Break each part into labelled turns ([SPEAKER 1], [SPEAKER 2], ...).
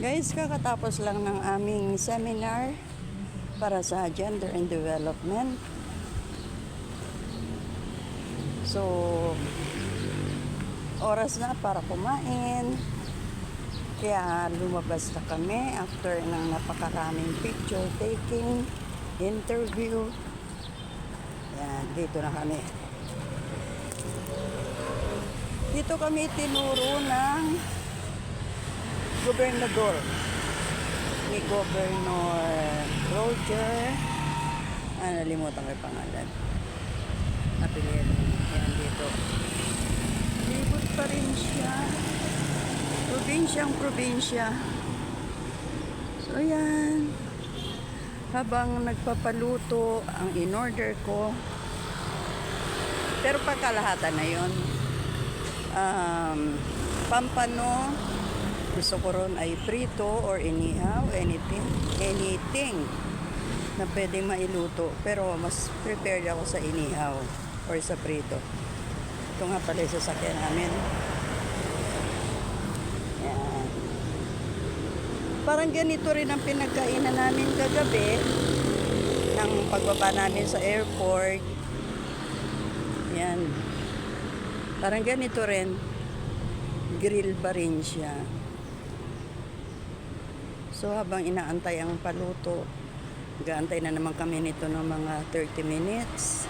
[SPEAKER 1] Guys, kakatapos lang ng aming seminar para sa gender and development. So, oras na para kumain. Kaya lumabas na kami after ng napakaraming picture taking, interview. Yan, dito na kami. Dito kami tinuro ng gobernador ni Governor Roger, nalimutan ko yung pangalan, apelyido. Yan dito, libot pa rin siya, probinsya. So yan, habang nagpapaluto ang in-order ko, pero pagkalahatan na yun, pampano, gusto ko ron ay prito or inihaw, anything na pwedeng mailuto, pero mas prepared ako sa inihaw or sa prito. Ito nga pala yung sasakyan namin. Yan. Parang ganito rin ang pinagkainan namin kagabi ng pagbaba namin sa airport. Yan. Parang ganito rin, grill pa rin siya. So habang inaantay ang paluto, nag-aantay na naman kami nito ng mga 30 minutes.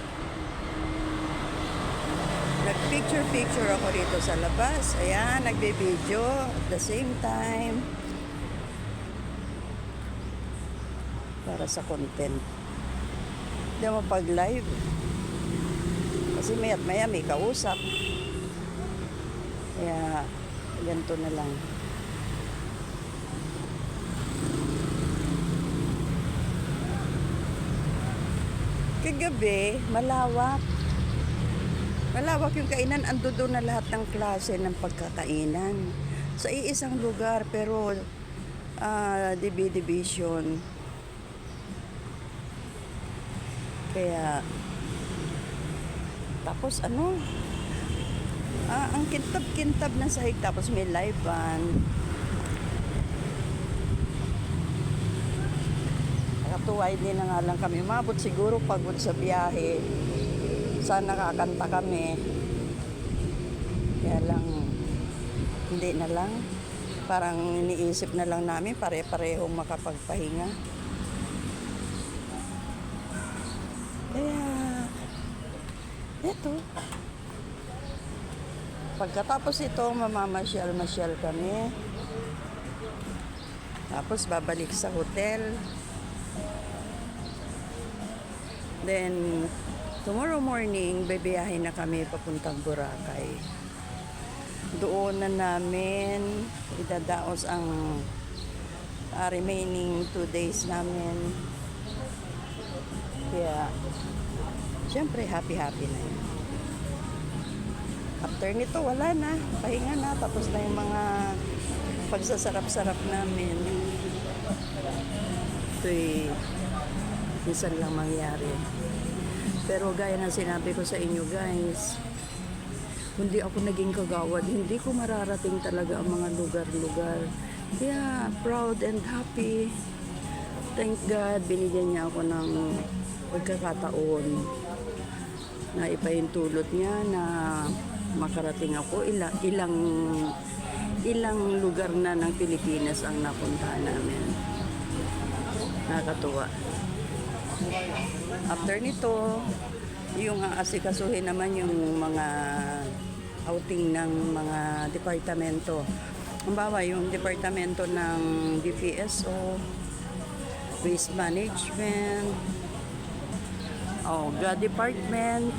[SPEAKER 1] Nag-picture ako dito sa labas. Ayan, nagbe-video at the same time. Para sa content. Hindi mo pag-live. Kasi maya't maya may kausap. Kaya, ganito na lang. Kagabi, malawak yung kainan. Ando doon na lahat ng klase ng pagkakainan sa iisang lugar, pero division. Kaya tapos ang kintab na sahig, tapos may live band. Nakatuwa, hindi na nga lang kami umabot. Siguro pagod sa biyahe, sana nakakanta kami. Kaya lang, hindi na lang. Parang iniisip na lang namin pare-parehong makapagpahinga. Kaya, eto. Pagkatapos ito, mamamasyal kami. Tapos babalik sa hotel. Then, tomorrow morning, bibiyahin na kami papuntang Boracay. Doon na namin idadaos ang remaining 2 days namin. Kaya, syempre, happy na yun. After nito, wala na. Pahinga na. Tapos na yung mga pagsasarap-sarap namin. Ito'y minsan lang mangyari. Pero gaya ng sinabi ko sa inyo, guys, hindi ako naging kagawad. Hindi ko mararating talaga ang mga lugar-lugar. Kaya, proud and happy. Thank God, binigyan niya ako ng pagkakataon na ipahintulot niya na makarating ako. Ilang lugar na ng Pilipinas ang napuntahan namin. Nakakatuwa. After nito, yung aasikasuhin naman yung mga outing ng mga departamento. Halimbawa, yung departamento ng DPSO, Waste Management, God Department,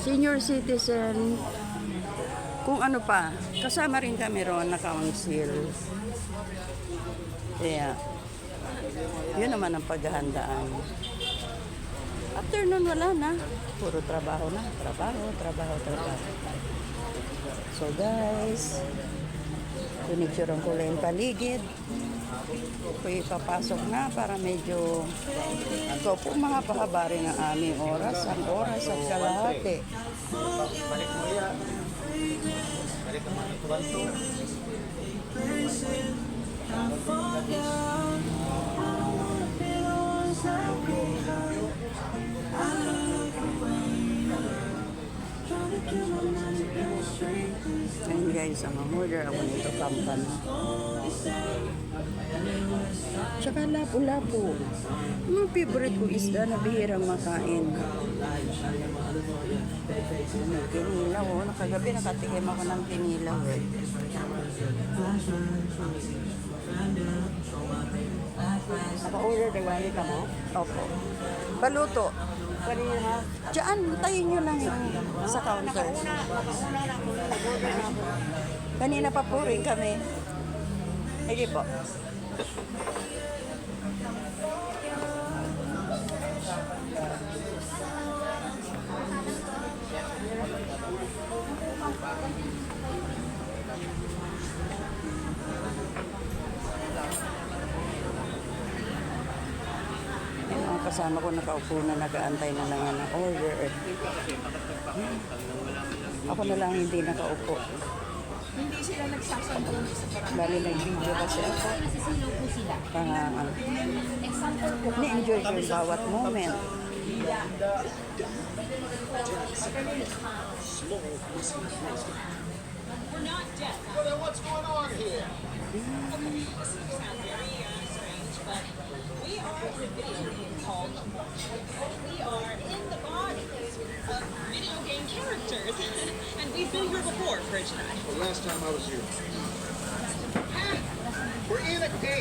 [SPEAKER 1] Senior Citizen, kung ano pa. Kasama rin kami roon na council. Kaya, yun naman ang paghahandaan. After nun, wala na. Puro trabaho na. Trabaho. So guys, pinicturean ko lang yung paligid. Ako ipapasok na para medyo ito po mahaba rin ang aming oras. Ang oras at kalahati. Ayun guys, ang order ako nito kampan. Tsaka lapu-lapu. Yung favorite ko isda na bihirang makain. Tinilaw, oh. Nakagabi nakatikim ako ng tinilaw eh. Naka-order na gamit ako? Opo. Baluto. Kanina. Diyan, tayin nyo lang yung sa counter. Kanina pa po rin kami. Sige po. Yung mga kasama ko nakaupo na nag-aantay na lang ng order. Ako na lang hindi nakaupo.
[SPEAKER 2] Hindi sila nagsasampol sa parang.
[SPEAKER 1] Bali nag-video kasi ako.
[SPEAKER 2] Nasisilaw po sila.
[SPEAKER 1] Example
[SPEAKER 2] po.
[SPEAKER 1] ni-enjoy ko yung bawat moment.
[SPEAKER 3] Well, then what's going on here?
[SPEAKER 4] We are in a video game called We are in the bodies of video game characters. And we've been here before, Bridge and I.
[SPEAKER 3] The last time I was here. We're in a game.